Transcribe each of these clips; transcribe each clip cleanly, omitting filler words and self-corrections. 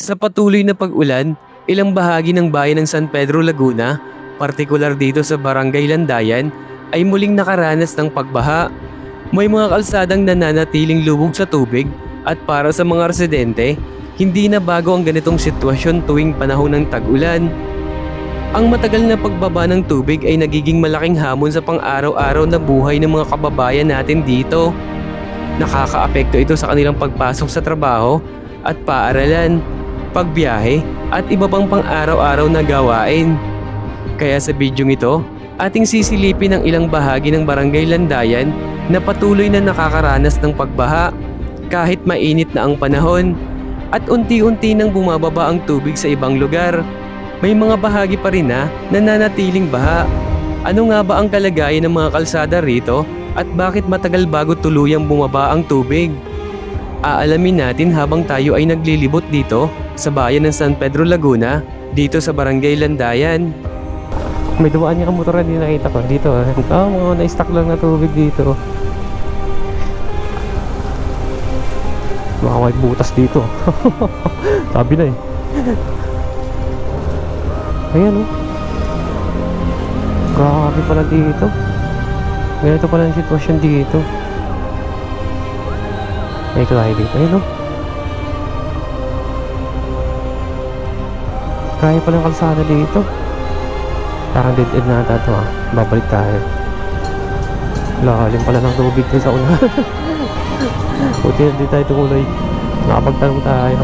Sa patuloy na pag-ulan, ilang bahagi ng bayan ng San Pedro Laguna, partikular dito sa Barangay Landayan, ay muling nakaranas ng pagbaha. May mga kalsadang nananatiling lubog sa tubig at para sa mga residente, hindi na bago ang ganitong sitwasyon tuwing panahon ng tag-ulan. Ang matagal na pagbaba ng tubig ay nagiging malaking hamon sa pang-araw-araw na buhay ng mga kababayan natin dito. Nakakaapekto ito sa kanilang pagpasok sa trabaho at paaralan, pagbiyahe at iba pang pang-araw-araw na gawain. Kaya sa bidyong ito, ating sisilipin ang ilang bahagi ng Barangay Landayan na patuloy na nakakaranas ng pagbaha kahit mainit na ang panahon at unti-unti nang bumababa ang tubig sa ibang lugar. May mga bahagi pa rin na nananatiling baha. Ano nga ba ang kalagayan ng mga kalsada rito at bakit matagal bago tuluyang bumaba ang tubig? Aalamin natin habang tayo ay naglilibot dito sa bayan ng San Pedro Laguna, dito sa Barangay Landayan. May dumaan yung motor na nakita ko dito. Mga na-stock lang na tubig dito. Baka may butas dito. Sabi na eh. Ayan oh. Grabe pala dito. Ganito pala ang sitwasyon dito. May klay dito. Ayan oh. Kaya pala ang kalsada dito. Parang dead end na ata ito ah. Babalik tayo. Lalim pala ng tubig dito sa una. Buti na di tayo tumuloy. Nakapagtanong tayo.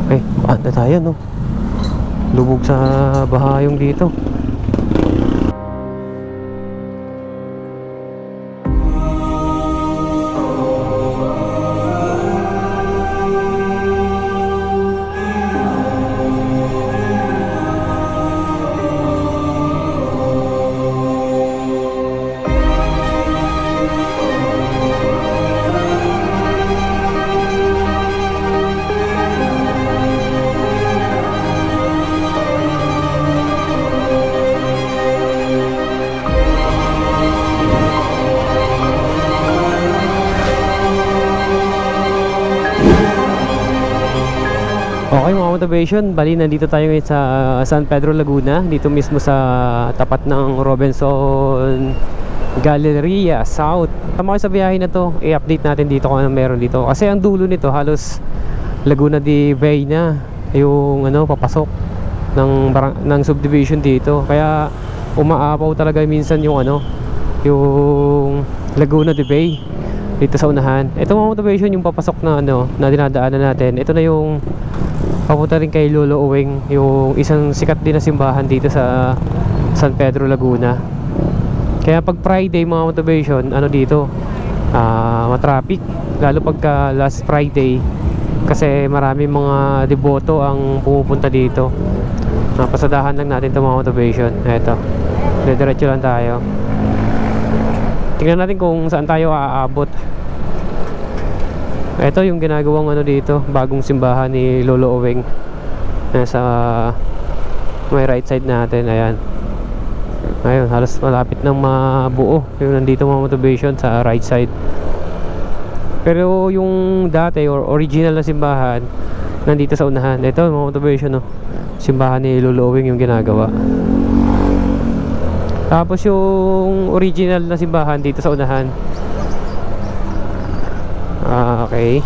Okay, paanda tayo no. Lubog sa bahayong dito. Okay mga motivation, bali nandito tayo ngayon sa San Pedro Laguna, dito mismo sa tapat ng Robinson Galleria South. Tama kayo sa biyahe na to, i-update natin dito kung ano meron dito. Kasi ang dulo nito halos Laguna de Bay na yung papasok ng subdivision dito. Kaya umaapaw talaga minsan yung yung Laguna de Bay dito sa unahan. Ito mga motivation yung papasok na na dinadaanan natin. Ito na yung papunta rin kay Lolo Uwing, yung isang sikat din na simbahan dito sa San Pedro Laguna. Kaya pag Friday mga motivation, dito matraffic, lalo pagka last Friday kasi marami mga deboto ang pumupunta dito. Pasadahan lang natin itong mga motivation. Eto, diretso lang tayo. Tingnan natin kung saan tayo aabot. Ito yung ginagawang dito, bagong simbahan ni Lolo Uwing. Nasa may right side natin, ayan. Ayun, halos malapit ng mabuo yung nandito mga motivation sa right side. Pero yung dati or original na simbahan nandito sa unahan. Ito mga motivation simbahan ni Lolo Uwing yung ginagawa. Tapos yung original na simbahan dito sa unahan. Okay.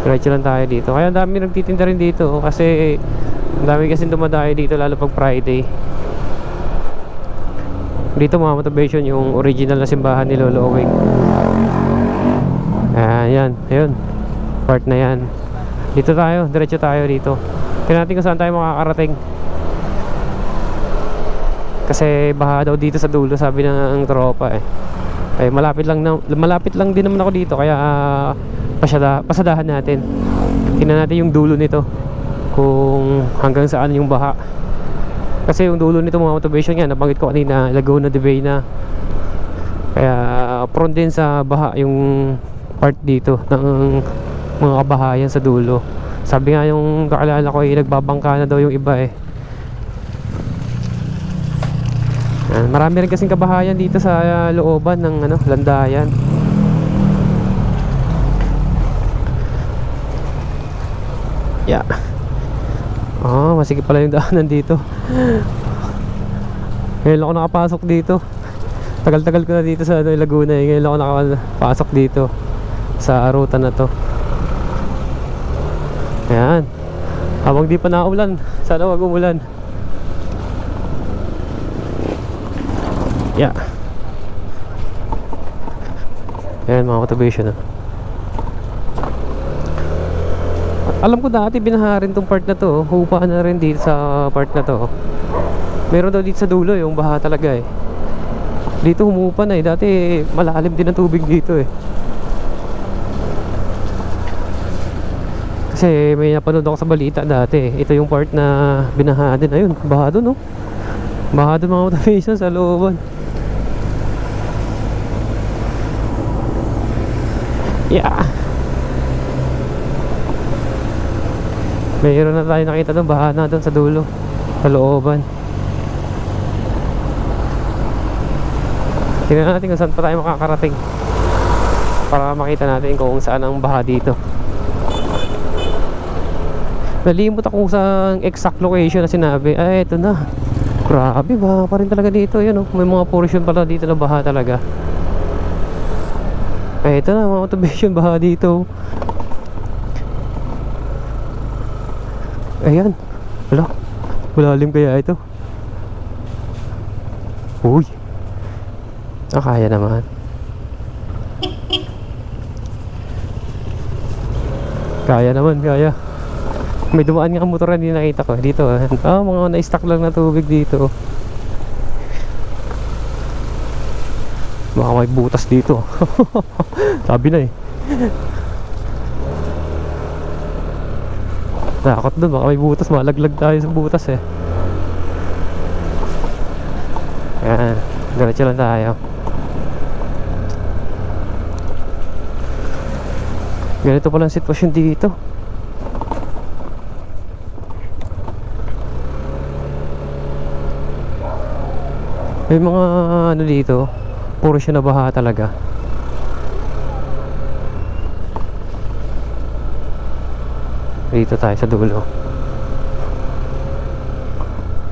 Diretso lang tayo dito. Kaya ang dami nagtitinda rin dito kasi ang dami kasing dumadayo dito lalo pag Friday. Dito mga motivation yung original na simbahan ni Lolo Uwing. Ayan, ayun. Part na yan. Dito tayo, diretso tayo dito. Tingnan natin kung saan tayo makakarating. Kasi baha daw dito sa dulo, sabi ng tropa eh. Ay malapit lang din naman ako dito kaya pasadahan natin. Tingnan natin yung dulo nito kung hanggang saan yung baha. Kasi yung dulo nito mga motivation nga, nabanggit ko kanina, Laguna de Bay na. Kaya prone din sa baha yung part dito ng mga kabahayan sa dulo. Sabi nga yung kakilala ko nagbabangka na daw yung iba eh. Marami rin kasing kabahayan dito sa looban ng landayan. Yeah. Masigit pala yung daanan dito. Ngayon ako nakapasok dito. Tagal-tagal ko na dito sa Laguna eh. Ngayon ako nakapasok dito sa ruta na to. Ayan. Habang di pa naulan, sana wag umulan. Yeah. Ayan mga motivation. Alam ko dati binaha rin tong part na to. Hupa na rin dito sa part na to. Meron daw dito sa dulo yung baha talaga eh. Dito humupa na eh. Dati malalim din ang tubig dito eh. Kasi may napanood ako sa balita dati. Ito yung part na binaha din. Ayun, baha doon oh. Baha doon mga motivation sa looban. Yeah. Mayroon na tayo nakita doon, baha na doon sa dulo, sa looban. Tingnan natin kung saan pa tayo makakarating para makita natin kung saan ang baha dito. Nalimot ako sa exact location na sinabi. Ay, ito na. Grabe, baha pa rin talaga dito. Yan, oh. May mga portion pala dito na baha talaga. Ay, ito na, mga motivation, baha dito. Ayan. Wala. Malalim kaya ito. Uy. Kaya naman. Kaya naman, kaya. May dumaan nga motor na hindi nakita ko. Dito, mga na-stuck lang na tubig dito. Baka may butas dito. Sabi na eh. Takot doon, baka may butas, malaglag tayo sa butas eh. Ayan, diretso lang tayo. Ganito palang sitwasyon dito. May mga dito, puro siya na baha talaga. Dito tayo sa dulo.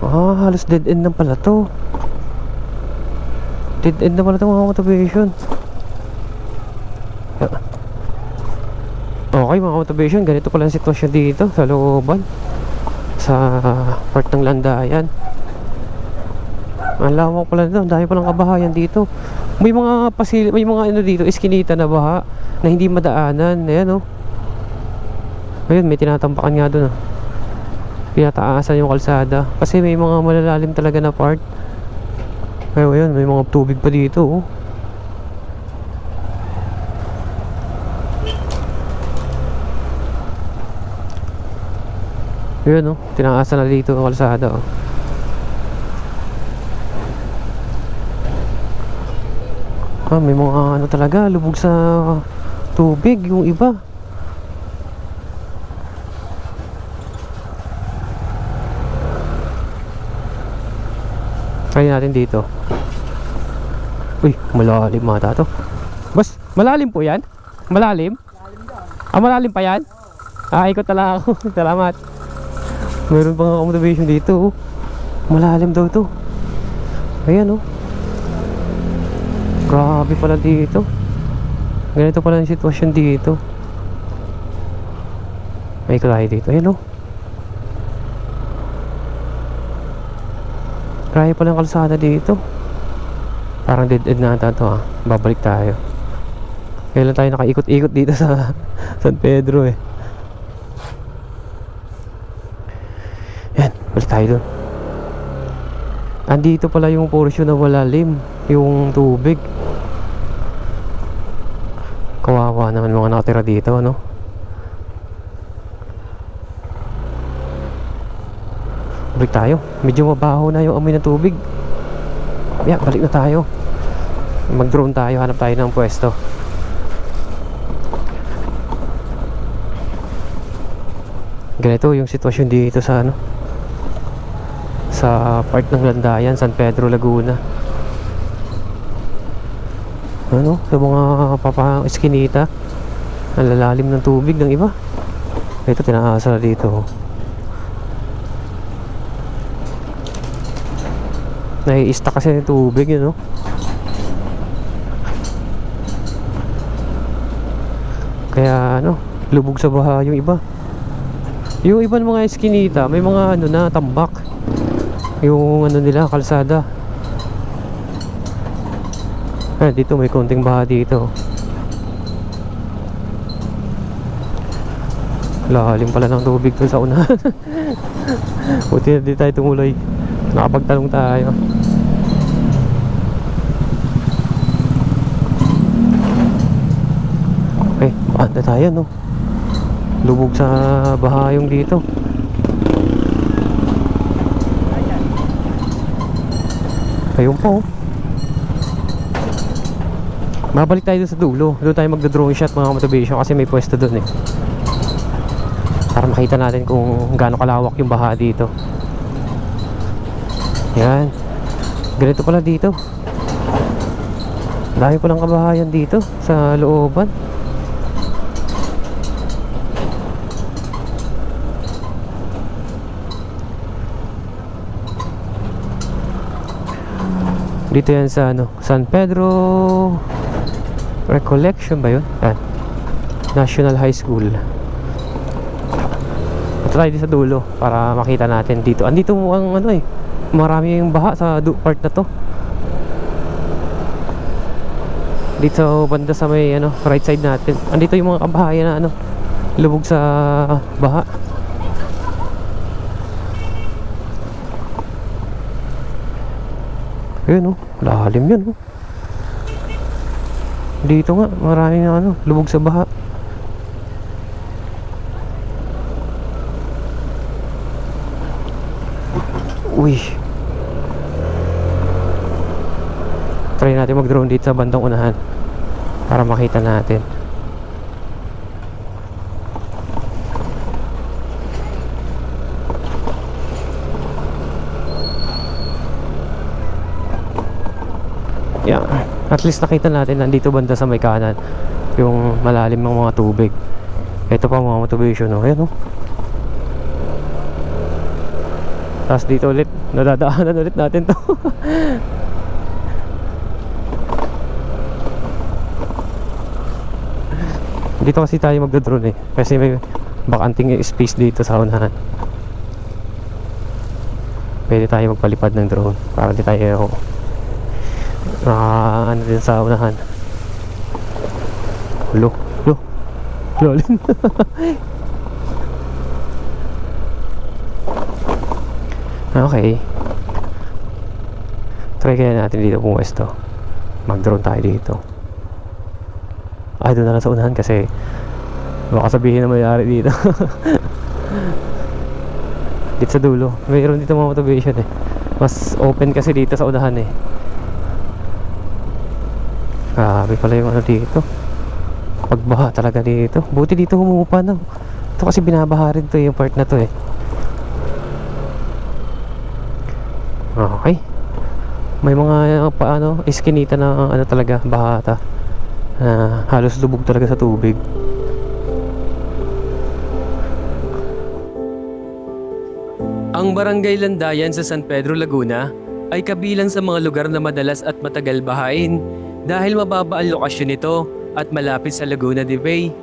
Halos dead end na pala to. Dead end na pala to mga motivation. Okay mga motivation, ganito pala ang sitwasyon dito sa looban, sa part ng landayan. Ang lawak pala dito, dahil palang kabahayan dito. May mga may mga dito, iskinita na baha na hindi madaanan. Ayan oh. Ayun, may tinatampakan nga doon. Pinataasan yung kalsada. Kasi may mga malalalim talaga na part. Ayun, may mga tubig pa dito. Ayun, tinaasan na dito ang kalsada. May mga talaga, lubog sa tubig yung iba. Try natin dito. Uy, malalim mata to. Boss, malalim po yan? Malalim? Malalim pa yan? Ikot na lang ako. Salamat. Meron pang accommodation dito. Malalim daw to. Ayan Grabe pala dito. Ganito pala yung sitwasyon dito. May ikot dito. Ayan Grabe pala yung kalsada dito. Parang dead end na ata to Babalik tayo. Kailan tayo nakaikot-ikot dito sa San Pedro eh. Yan, balik tayo doon. Andito pala yung portion na malalim, yung tubig. Kawawa naman mga nakatira dito Balik tayo. Medyo mabaho na yung amoy ng tubig. Yeah, balik na tayo. Mag-drone tayo, hanap tayo ng pwesto. Ganito yung sitwasyon dito sa sa part ng landayan, San Pedro, Laguna. Ano, sa mga eskinita, ang lalalim ng tubig ng iba. Ito, tinaasa dito. Nai-stuck kasi yung tubig yun, no? Kaya ano, lubog sa baha yung iba. Yung iba ng mga eskinita, may mga ano na, tambak. Yung ano nila, kalsada. Dito may konting baha dito. Lalim pala ng tubig dun sa unahan. Buti na di tayo tumuloy. Nakapagtanong tayo. Okay, paanda tayo, no? Lubog sa baha yung dito. Ayun po. Mabalik tayo sa dulo. Doon tayo magdo-drone shot mga motivation kasi may pwesto doon eh. Para makita natin kung gaano kalawak yung baha dito. Yan. Ganito pala dito. Dahil palang kabahayan dito sa looban. Dito yan sa ano, San Pedro Recollection ba yun? National High School. Ito tayo sa dulo para makita natin dito. Andito mo ang ano eh, marami yung baha sa part na to. Dito banda sa may ano, right side natin. Andito yung mga kabahayan na ano, lubog sa baha. Yun oh, lalim yun oh. Dito nga, marami na ano, lubog sa baha. Uy. Try natin mag-drone dito sa bandang unahan para makita natin. Yeah, at least nakita natin nandito banda sa may kanan yung malalim ng mga tubig. Ito pa mga motivation oh. Ayan oh. Tapos dito ulit, nadadaanan ulit natin to. Dito kasi tayo magdodrone eh, kasi may bakanting space dito sa unahan. Pwede tayo magpalipad ng drone para di tayo ano din sa unahan. Lo lalim. Okay, try kaya natin dito pumuesto. Mag-drone tayo dito. Ay, doon na lang sa unahan kasi baka sabihin na mayari dito. Dito sa dulo mayroon dito mga motivation eh. Mas open kasi dito sa unahan eh. Grabe pala yung ano dito, pagbaha talaga dito. Buti dito humupa na. Ito kasi binabaha rin to yung part na to eh. Okay, may mga paano iskinita na ano talaga bahata, halos lubog talaga sa tubig. Ang Barangay Landayan sa San Pedro, Laguna ay kabilang sa mga lugar na madalas at matagal bahain dahil mababa ang lokasyon nito at malapit sa Laguna de Bay.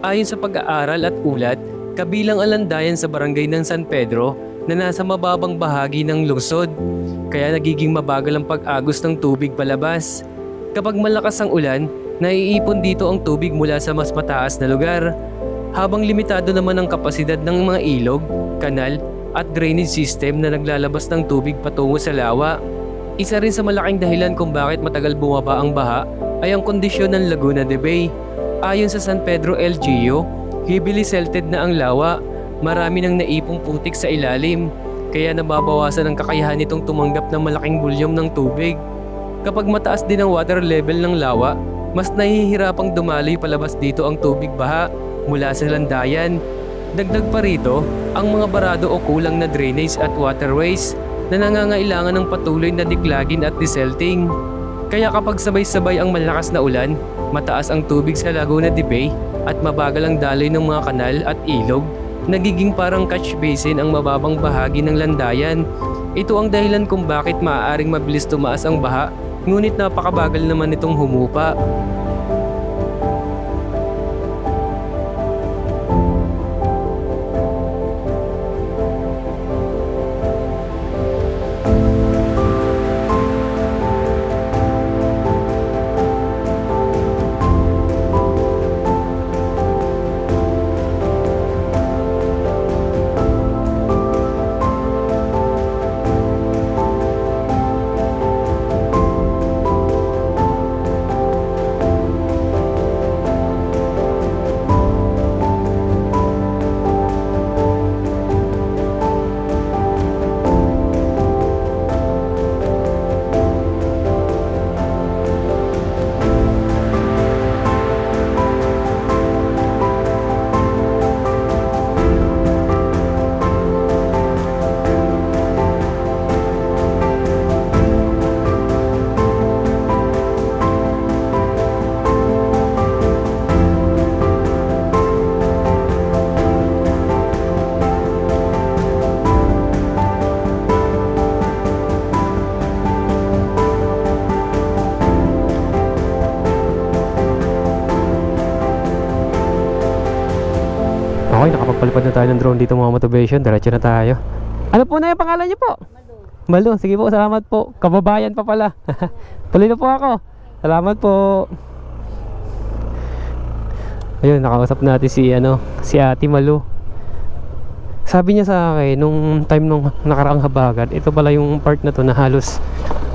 Ayon sa pag-aaral at ulat, kabilang ang Landayan sa barangay ng San Pedro na nasa mababang bahagi ng lungsod, kaya nagiging mabagal ang pag-agos ng tubig palabas. Kapag malakas ang ulan, naiipon dito ang tubig mula sa mas mataas na lugar, habang limitado naman ang kapasidad ng mga ilog, kanal at drainage system na naglalabas ng tubig patungo sa lawa. Isa rin sa malaking dahilan kung bakit matagal bumaba ang baha ay ang kondisyon ng Laguna de Bay. Ayon sa San Pedro LGU, heavily silted na ang lawa, marami nang naipong putik sa ilalim, kaya nababawasan ang kakayahan nitong tumanggap ng malaking bulyom ng tubig. Kapag mataas din ang water level ng lawa, mas nahihirapang dumaloy palabas dito ang tubig baha mula sa landayan. Dagdag pa rito, ang mga barado o kulang na drainage at waterways na nangangailangan ng patuloy na diklagin at desilting. Kaya kapag sabay-sabay ang malakas na ulan, mataas ang tubig sa Laguna de Bay at mabagal ang daloy ng mga kanal at ilog, nagiging parang catch basin ang mababang bahagi ng landayan. Ito ang dahilan kung bakit maaaring mabilis tumaas ang baha, ngunit napakabagal naman itong humupa. Okay, nakapagpalipad na tayo ng drone dito mga motivation. Diretso na tayo. Ano po na yung pangalan niyo po? Malu. Sige po, salamat po. Kababayan pa pala. Tuloy na po ako. Salamat po. Ayun, nakausap natin si Ate Malu. Sabi niya sa akin, nung time nung nakaraang habagat, ito pala yung part na to na halos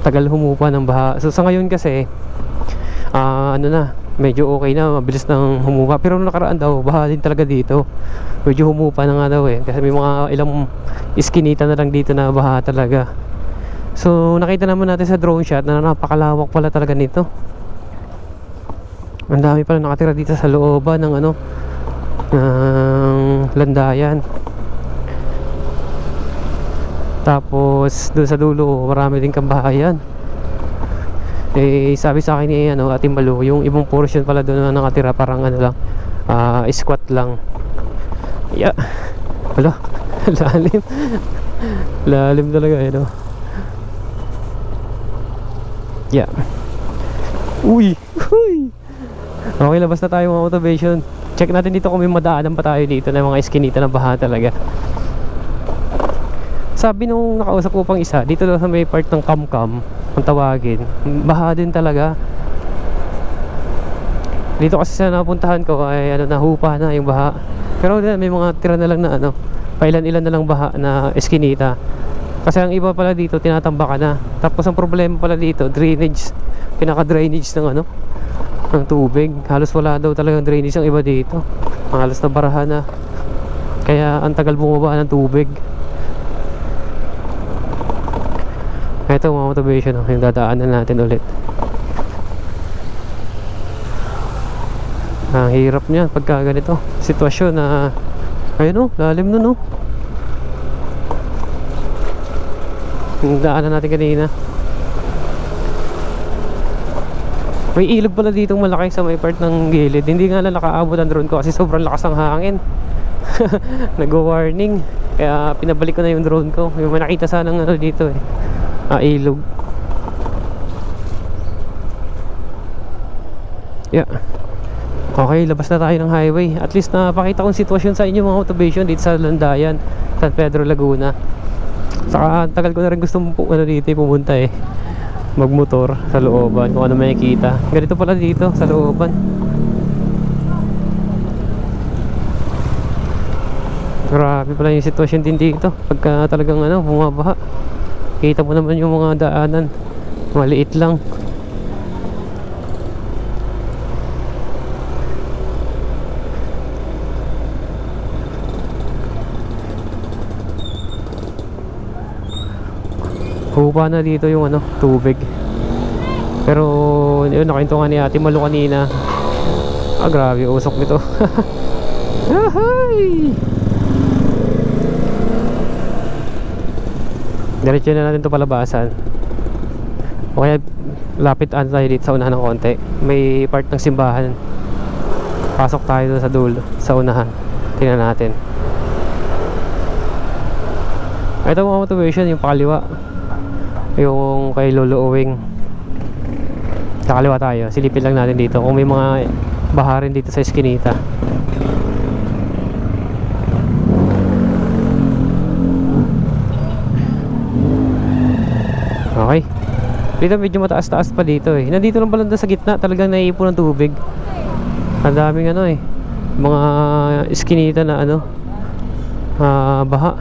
tagal humupa ng baha. So sa ngayon kasi, medyo okay na, mabilis nang humupa. Pero nung nakaraan daw, baha din talaga dito. Medyo humupa na nga daw kasi may mga ilang iskinita na lang dito na baha talaga. So nakita naman natin sa drone shot na napakalawak pala talaga nito. Ang dami pala nakatira dito sa looban ng ng landayan. Tapos doon sa dulo, marami din kabahayan. Sabi sa akin ni Ate Malu, yung ibang portion pala doon na nakatira parang lang, squat lang. Yeah. Wala. Lalim. Lalim talaga Yeah. Uy. Okay, labas na tayo mga motivation. Check natin dito kung may madaanan pa tayo dito na mga iskinita na baha talaga. Sabi nung nakausap ko pang isa, dito daw sa may part ng Kamkam, kung tawagin, baha din talaga. Dito kasi sa napuntahan ko ay nahupa na yung baha. Pero may mga tira na lang na pailan-ilan na lang baha na eskinita. Kasi ang iba pala dito tinatambaka na. Tapos ang problema pala dito, drainage. Pinaka-drainage ng ng tubig. Halos wala daw talagang drainage ang iba dito. Halos na baraha na. Kaya ang tagal bumaba ng tubig. Ito mga motivation, yung dadaanan natin ulit. Ang hirap niya pagka ganito sitwasyon na lalim nun yung daanan natin kanina. May ilog pala dito malaki sa may part ng gilid. Hindi nga lang nakaabot ang drone ko kasi sobrang lakas ng hangin. Nag-warning. Kaya pinabalik ko na yung drone ko. Yung may nakita sanang dito ilog. Yeah. Okay, labas na tayo ng highway. At least napakita kong sitwasyon sa inyo mga motivation dito sa Landayan, San Pedro, Laguna. Saka tagal ko na rin gusto dito pumunta magmotor sa looban, kung ano makikita. Ganito pala dito sa looban. Grabe pala yung sitwasyon din dito pagka talagang bumabaha. Kita mo naman yung mga daanan, maliit lang. Hupa na dito yung tubig. Pero yun, nakinto nga ni Ate Malu kanina. Grabe, usok nito. Ahay! Diretso na natin ito palabasan. O kaya Lapit tayo dito sa unahan ng konti. May part ng simbahan. Pasok tayo doon sa dulo, sa unahan. Tingnan natin. Ito mga motivation, yung pakaliwa. Yung kay Lolo Owing. Kakaliwa tayo. Silipin lang natin dito kung may mga baharin dito sa eskinita. Okay. Dito medyo mataas-taas pa dito eh. Nandito lang pala sa gitna, talagang naiipon ng tubig. Ang daming ano eh, mga iskinita na ano, baha.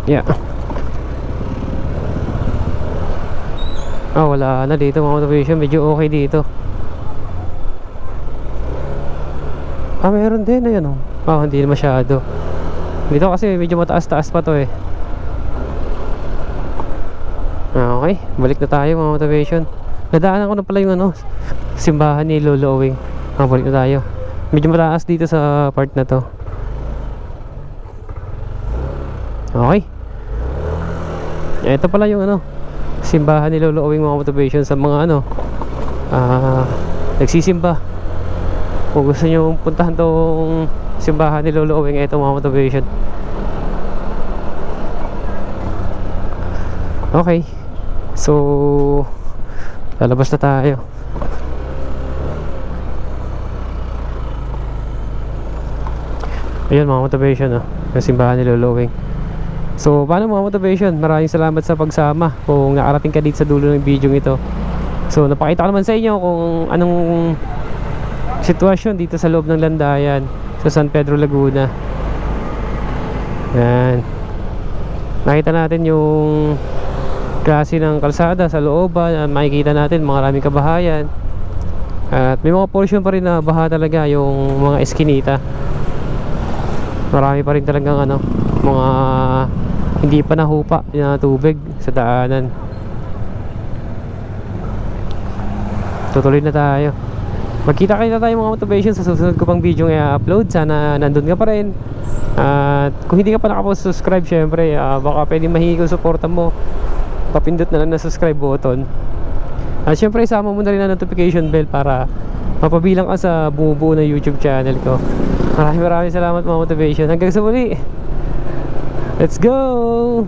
Yeah. Wala na dito mga motivation, medyo okay dito. Meron din, ayan oh. Hindi na masyado. Dito kasi medyo mataas-taas pa to eh. Okay, balik na tayo mga motivation. Nadaanan ko na pala yung ano, simbahan ni Lolo Owing. Balik na tayo. Medyo mataas dito sa part na to. Okay. Ito pala yung ano, simbahan ni Lolo Owing mga motivation sa mga ano, nagsisimba. Kung gusto nyo puntahan tong simbahan ni Lolo Owing, ito mga motivation. Okay. So lalabas na tayo. Ayun mga motivation yung simbahan ni Lolo Owing. So paano mga motivation, maraming salamat sa pagsama. Kung nakarating ka dito sa dulo ng video ito, so napakita ko naman sa inyo kung anong sitwasyon dito sa loob ng landayan sa San Pedro Laguna. Yan, nakita natin yung klase ng kalsada sa looban. Makikita natin maraming kabahayan. At may mga portion pa rin na baha talaga, yung mga eskinita. Marami pa rin talagang ano, mga hindi pa nahupa na tubig sa daanan. Tutuloy na tayo. Magkita-kita tayo mga motivation sa susunod ko pang video i-upload. Sana nandun ka pa rin. At kung hindi ka pa nakapag-subscribe, syempre baka pwede mahingi ko suporta mo. Papindot na lang na subscribe button. At syempre isama mo na rin ang notification bell para mapabilang ka sa bumubuo na YouTube channel ko. Maraming salamat mga motivation. Hanggang sa muli. Let's go!